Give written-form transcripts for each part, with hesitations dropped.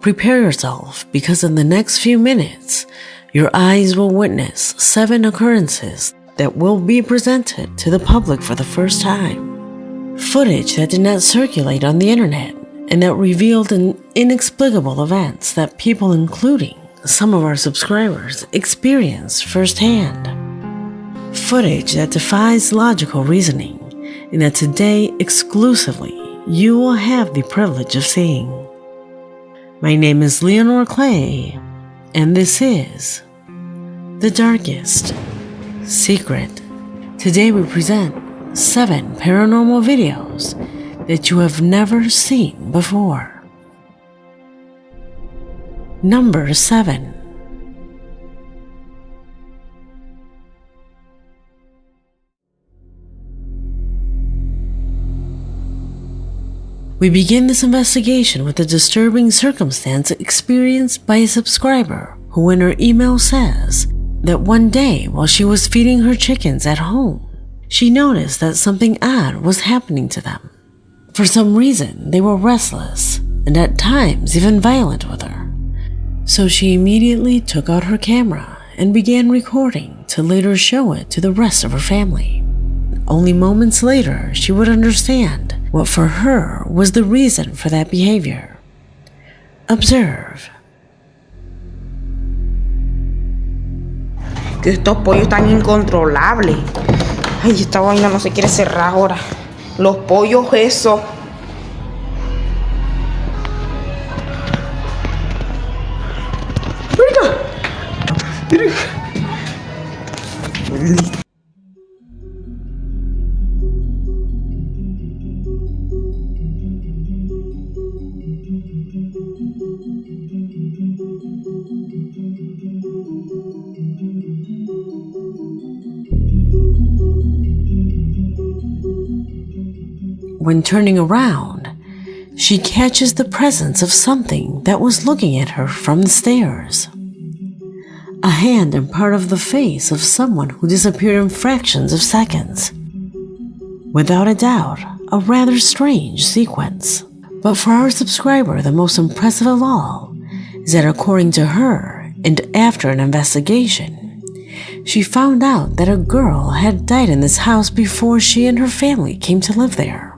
prepare yourself because in the next few minutes, your eyes will witness 7 occurrences that will be presented to the public for the first time. Footage that did not circulate on the internet and that revealed inexplicable events that people, including some of our subscribers, experienced firsthand. Footage that defies logical reasoning and that today exclusively you will have the privilege of seeing. My name is Leonore Clay, and this is The Darkest Secret. Today we present 7 paranormal videos that you have never seen before. Number 7. We begin this investigation with a disturbing circumstance experienced by a subscriber who in her email says that one day while she was feeding her chickens at home, she noticed that something odd was happening to them. For some reason, they were restless and at times even violent with her. So she immediately took out her camera and began recording to later show it to the rest of her family. Only moments later, she would understand what for her was the reason for that behavior. Observe. Que estos pollos están incontrolables. Ay, esta vaina no se quiere cerrar ahora. Los pollos eso. When turning around, she catches the presence of something that was looking at her from the stairs. A hand and part of the face of someone who disappeared in fractions of seconds. Without a doubt, a rather strange sequence. But for our subscriber, the most impressive of all is that according to her, and after an investigation, she found out that a girl had died in this house before she and her family came to live there.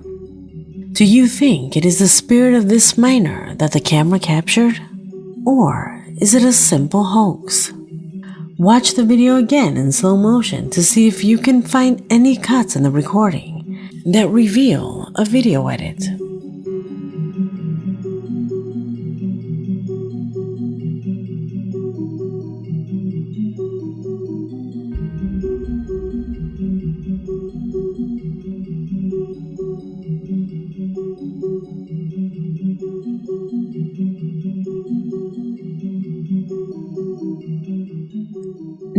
Do you think it is the spirit of this minor that the camera captured? Or is it a simple hoax? Watch the video again in slow motion to see if you can find any cuts in the recording that reveal a video edit.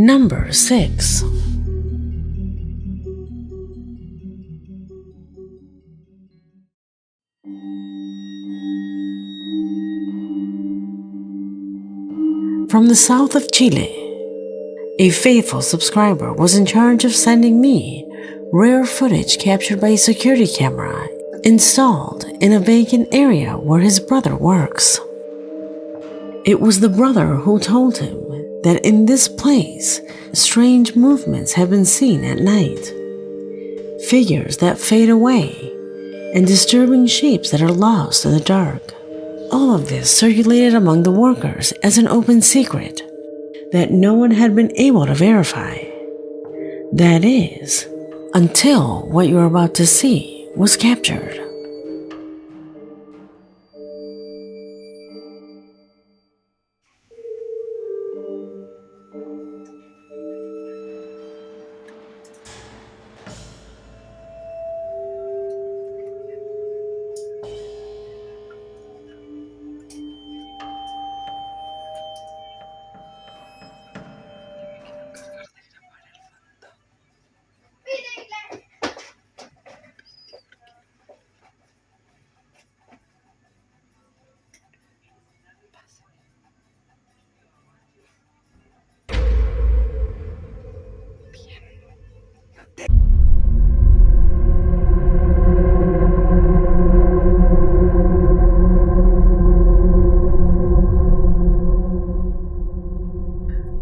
Number 6. From the south of Chile, a faithful subscriber was in charge of sending me rare footage captured by a security camera installed in a vacant area where his brother works. It was the brother who told him that in this place, strange movements have been seen at night, figures that fade away, and disturbing shapes that are lost in the dark. All of this circulated among the workers as an open secret that no one had been able to verify. That is, until what you're about to see was captured.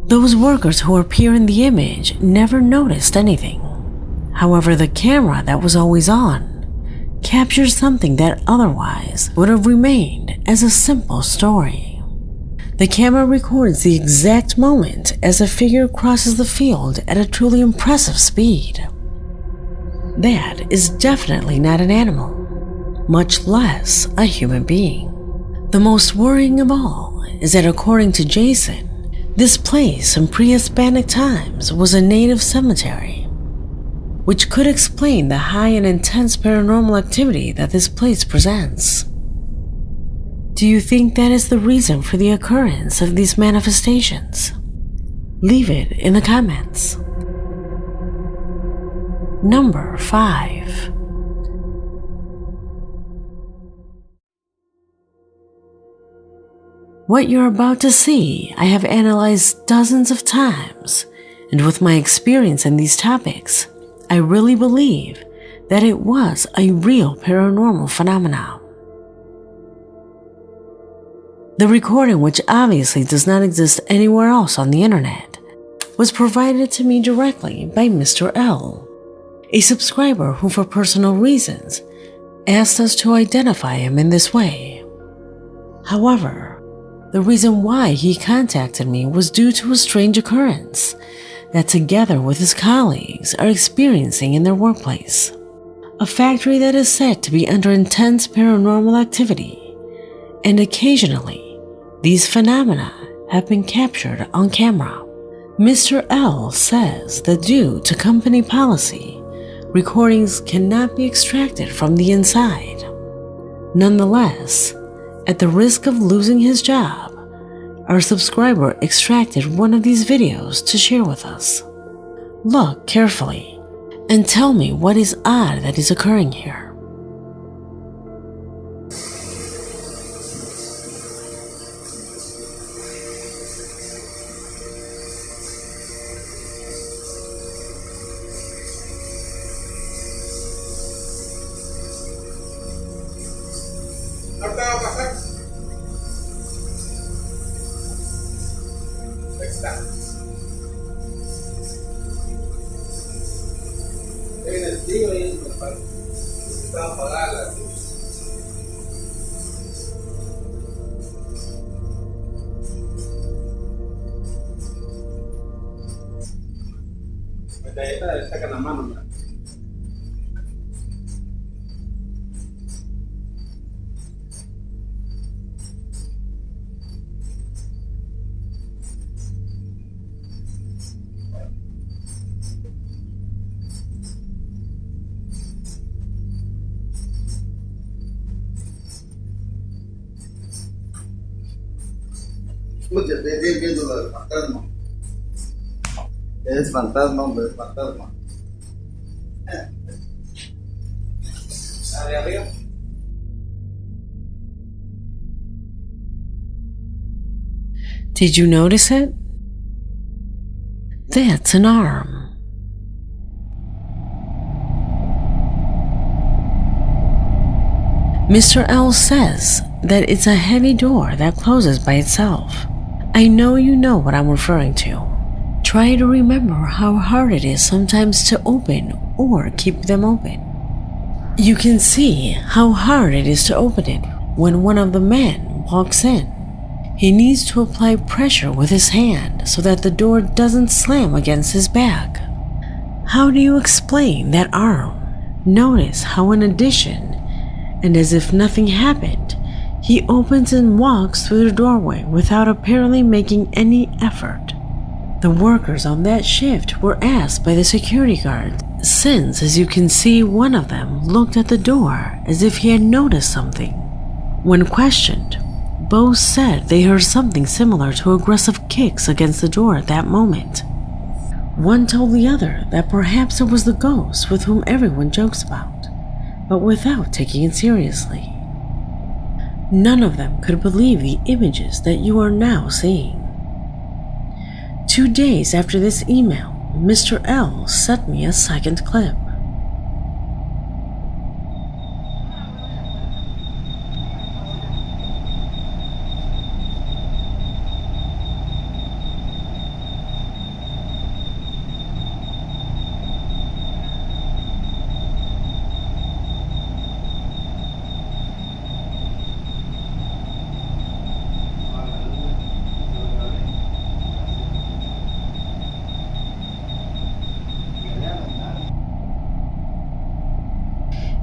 Those workers who appear in the image never noticed anything. However, the camera that was always on captures something that otherwise would have remained as a simple story. The camera records the exact moment as a figure crosses the field at a truly impressive speed. That is definitely not an animal, much less a human being. The most worrying of all is that according to Jason, this place in pre-Hispanic times was a native cemetery, which could explain the high and intense paranormal activity that this place presents. Do you think that is the reason for the occurrence of these manifestations? Leave it in the comments. Number 5. What you're about to see, I have analyzed dozens of times, and with my experience in these topics, I really believe that it was a real paranormal phenomenon. The recording, which obviously does not exist anywhere else on the internet, was provided to me directly by Mr. L, a subscriber who for personal reasons asked us to identify him in this way. However, the reason why he contacted me was due to a strange occurrence that together with his colleagues are experiencing in their workplace. A factory that is said to be under intense paranormal activity, and occasionally these phenomena have been captured on camera. Mr. L says that due to company policy, recordings cannot be extracted from the inside. Nonetheless, at the risk of losing his job, our subscriber extracted one of these videos to share with us. Look carefully and tell me what is odd that is occurring here. En el tío y en el papá estaba apagada la luz. La galleta le saca la mano, mira. Escucha, estoy viendo lo del fantasma. Es fantasma, hombre, es fantasma. ¿La de arriba? Did you notice it? That's an arm. Mr. L says that it's a heavy door that closes by itself. I know you know what I'm referring to. Try to remember how hard it is sometimes to open or keep them open. You can see how hard it is to open it when one of the men walks in. He needs to apply pressure with his hand so that the door doesn't slam against his back. How do you explain that arm? Notice how in addition, and as if nothing happened, he opens and walks through the doorway without apparently making any effort. The workers on that shift were asked by the security guard, since, as you can see, one of them looked at the door as if he had noticed something. When questioned, both said they heard something similar to aggressive kicks against the door at that moment. One told the other that perhaps it was the ghost with whom everyone jokes about, but without taking it seriously. None of them could believe the images that you are now seeing. 2 days after this email, Mr. L sent me a second clip.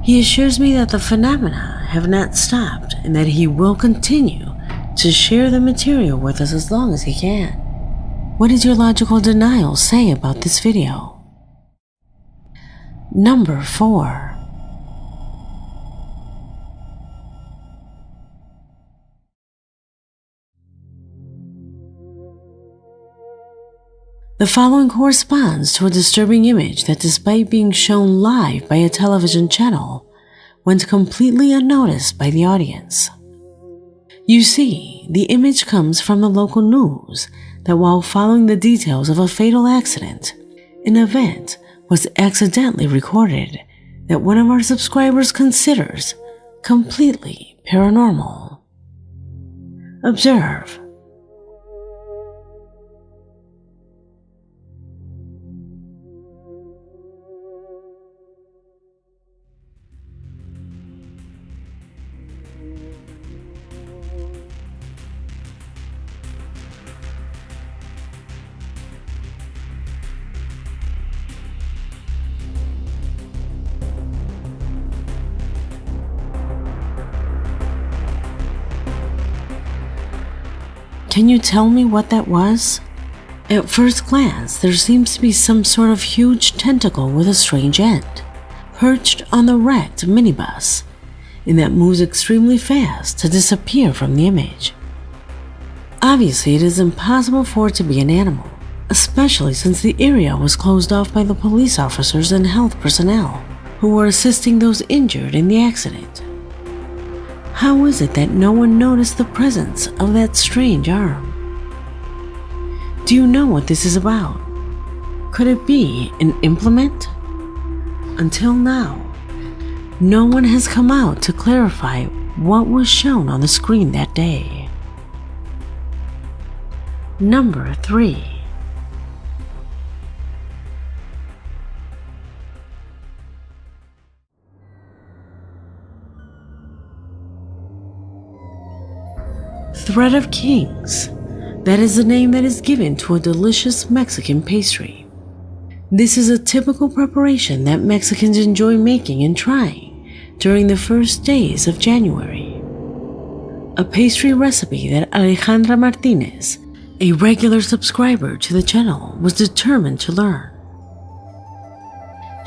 He assures me that the phenomena have not stopped and that he will continue to share the material with us as long as he can. What does your logical denial say about this video? Number 4. The following corresponds to a disturbing image that, despite being shown live by a television channel, went completely unnoticed by the audience. You see, the image comes from the local news that while following the details of a fatal accident, an event was accidentally recorded that one of our subscribers considers completely paranormal. Observe. Can you tell me what that was? At first glance, there seems to be some sort of huge tentacle with a strange end, perched on the wrecked minibus, and that moves extremely fast to disappear from the image. Obviously, it is impossible for it to be an animal, especially since the area was closed off by the police officers and health personnel who were assisting those injured in the accident. How is it that no one noticed the presence of that strange arm? Do you know what this is about? Could it be an implement? Until now, no one has come out to clarify what was shown on the screen that day. Number 3. Thread of Kings. That is the name that is given to a delicious Mexican pastry. This is a typical preparation that Mexicans enjoy making and trying during the first days of January. A pastry recipe that Alejandra Martinez, a regular subscriber to the channel, was determined to learn.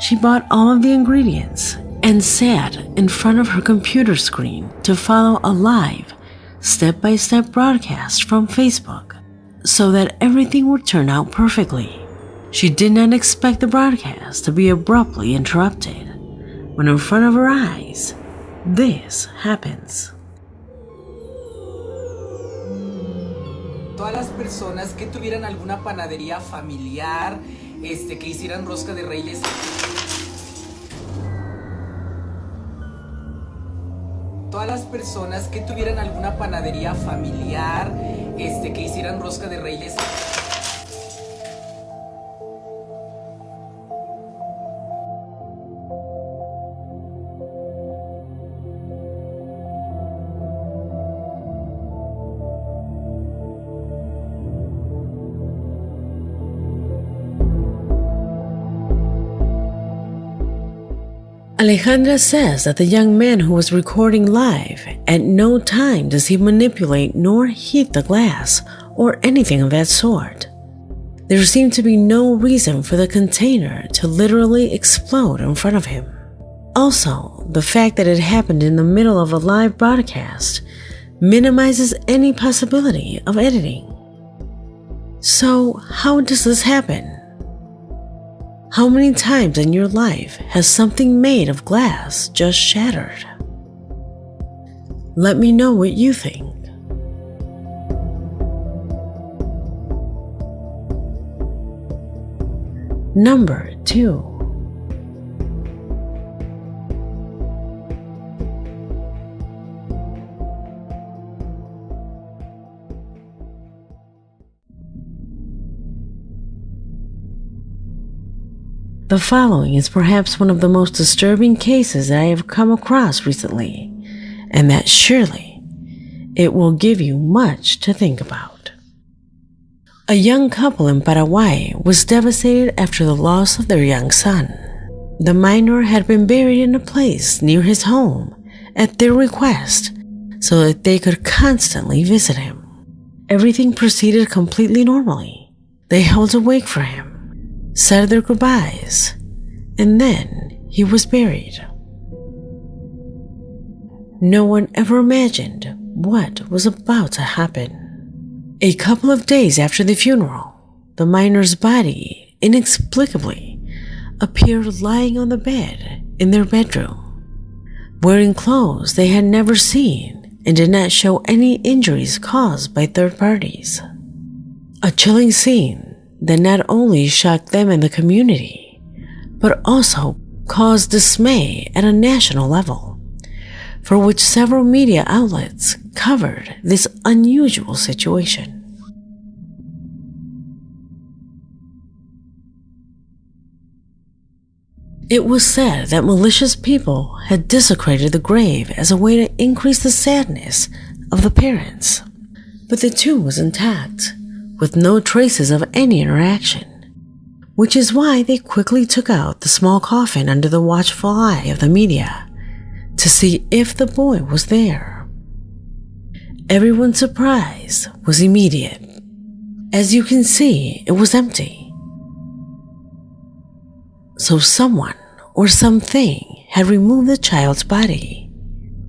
She bought all of the ingredients and sat in front of her computer screen to follow a live step-by-step broadcast from Facebook so that everything would turn out perfectly. She did not expect the broadcast to be abruptly interrupted when in front of her eyes, this happens. Todas las personas que tuvieran alguna panadería familiar, que hicieran rosca de reyes. Todas las personas que tuvieran alguna panadería familiar, que hicieran rosca de reyes. Alejandra says that the young man who was recording live, at no time does he manipulate nor heat the glass or anything of that sort. There seemed to be no reason for the container to literally explode in front of him. Also, the fact that it happened in the middle of a live broadcast minimizes any possibility of editing. So, how does this happen? How many times in your life has something made of glass just shattered? Let me know what you think. Number 2. The following is perhaps one of the most disturbing cases that I have come across recently, and that surely it will give you much to think about. A young couple in Paraguay was devastated after the loss of their young son. The minor had been buried in a place near his home at their request so that they could constantly visit him. Everything proceeded completely normally. They held a wake for him, said their goodbyes, and then he was buried. No one ever imagined what was about to happen. A couple of days after the funeral, the minor's body inexplicably appeared lying on the bed in their bedroom, wearing clothes they had never seen and did not show any injuries caused by third parties. A chilling scene that not only shocked them and the community, but also caused dismay at a national level, for which several media outlets covered this unusual situation. It was said that malicious people had desecrated the grave as a way to increase the sadness of the parents, but the tomb was intact, with no traces of any interaction, which is why they quickly took out the small coffin under the watchful eye of the media to see if the boy was there. Everyone's surprise was immediate. As you can see, it was empty. So someone or something had removed the child's body.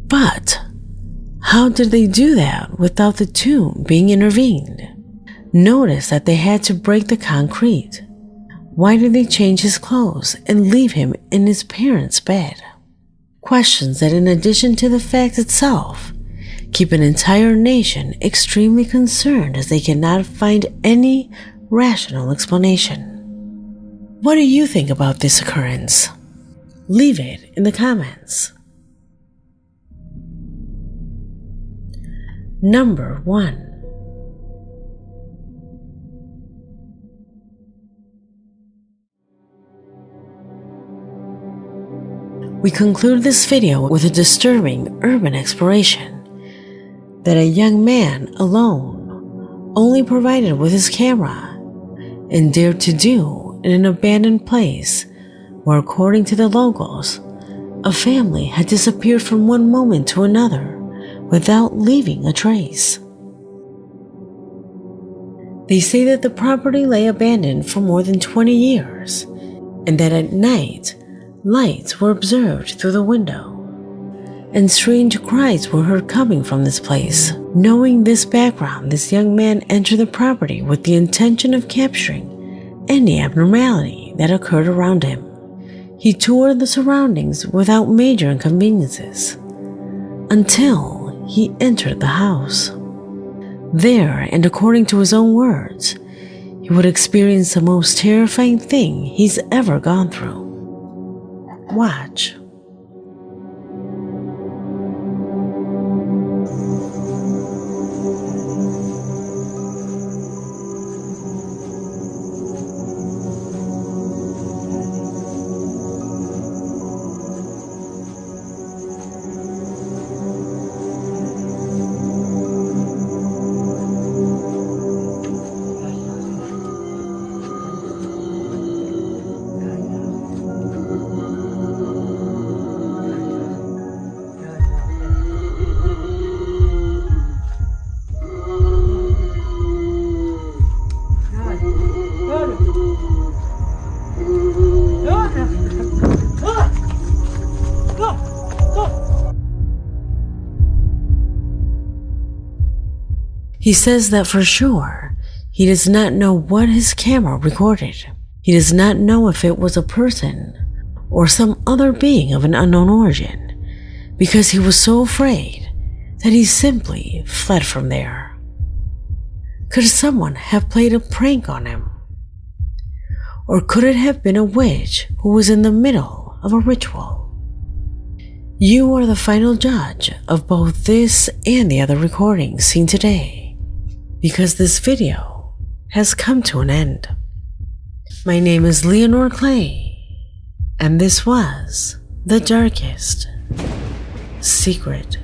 But how did they do that without the tomb being intervened? Notice that they had to break the concrete. Why did they change his clothes and leave him in his parents' bed? Questions that, in addition to the fact itself, keep an entire nation extremely concerned as they cannot find any rational explanation. What do you think about this occurrence? Leave it in the comments. Number 1. We conclude this video with a disturbing urban exploration that a young man alone, only provided with his camera, and dared to do in an abandoned place where, according to the locals, a family had disappeared from one moment to another without leaving a trace. They say that the property lay abandoned for more than 20 years and that at night, lights were observed through the window, and strange cries were heard coming from this place. Knowing this background, this young man entered the property with the intention of capturing any abnormality that occurred around him. He toured the surroundings without major inconveniences until he entered the house. There, and according to his own words, he would experience the most terrifying thing he's ever gone through. Watch. He says that for sure, he does not know what his camera recorded. He does not know if it was a person or some other being of an unknown origin, because he was so afraid that he simply fled from there. Could someone have played a prank on him? Or could it have been a witch who was in the middle of a ritual? You are the final judge of both this and the other recordings seen today, because this video has come to an end. My name is Leonore Clay, and this was The Darkest Secret.